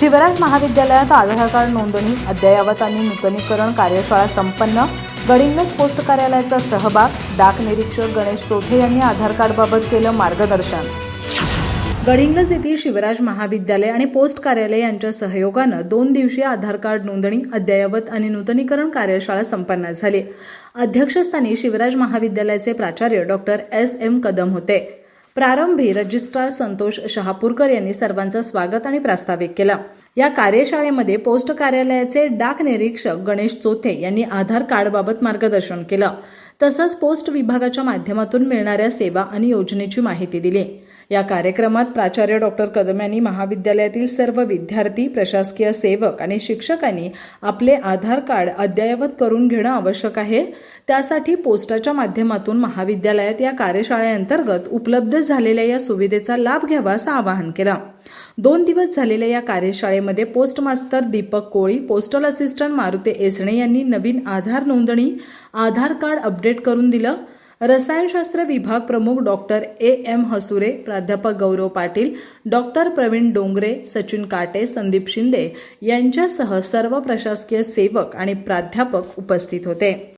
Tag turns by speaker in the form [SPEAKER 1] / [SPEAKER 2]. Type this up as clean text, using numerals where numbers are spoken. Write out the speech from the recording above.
[SPEAKER 1] शिवराज महाविद्यालयात आधार कार्ड नोंदणी, अद्ययावत आणि नूतनीकरण कार्यशाळा संपन्न. गडिंग्लज पोस्ट कार्यालयाचा सहभाग. डाक निरीक्षक गणेश चोथे यांनी आधार कार्डबाबत केलं मार्गदर्शन. गडिंग्लज येथील शिवराज महाविद्यालय आणि पोस्ट कार्यालय यांच्या सहयोगानं 2 दिवसीय आधार कार्ड नोंदणी, अद्ययावत आणि नूतनीकरण कार्यशाळा संपन्न झाली. अध्यक्षस्थानी शिवराज महाविद्यालयाचे प्राचार्य डॉक्टर S.M. कदम होते. प्रारंभी रजिस्ट्रार संतोष शहापूरकर यांनी सर्वांचं स्वागत आणि प्रास्ताविक केलं. या कार्यशाळेमध्ये पोस्ट कार्यालयाचे डाक निरीक्षक गणेश चोथे यांनी आधार कार्डबाबत मार्गदर्शन केलं. तसंच पोस्ट विभागाच्या माध्यमातून मिळणाऱ्या सेवा आणि योजनेची माहिती दिली. या कार्यक्रमात प्राचार्य डॉक्टर कदम यांनी महाविद्यालयातील सर्व विद्यार्थी, प्रशासकीय सेवक आणि शिक्षकांनी आपले आधार कार्ड अद्ययावत करून घेणं आवश्यक आहे. त्यासाठी पोस्टाच्या माध्यमातून महाविद्यालयात या कार्यशाळेअंतर्गत उपलब्ध झालेल्या या सुविधेचा लाभ घ्यावा असं आवाहन केलं. 2 दिवस झालेल्या या कार्यशाळेमध्ये पोस्ट मास्तर दीपक कोळी, पोस्टल असिस्टंट मारुती एसणे यांनी नवीन आधार नोंदणी, आधार कार्ड अपडेट करून दिलं. रसायनशास्त्र विभाग प्रमुख डॉक्टर A.M. हसुरे, प्राध्यापक गौरव पाटील, डॉक्टर प्रवीण डोंगरे, सचिन काटे, संदीप शिंदे यांच्यासह सर्व प्रशासकीय सेवक आणि प्राध्यापक उपस्थित होते.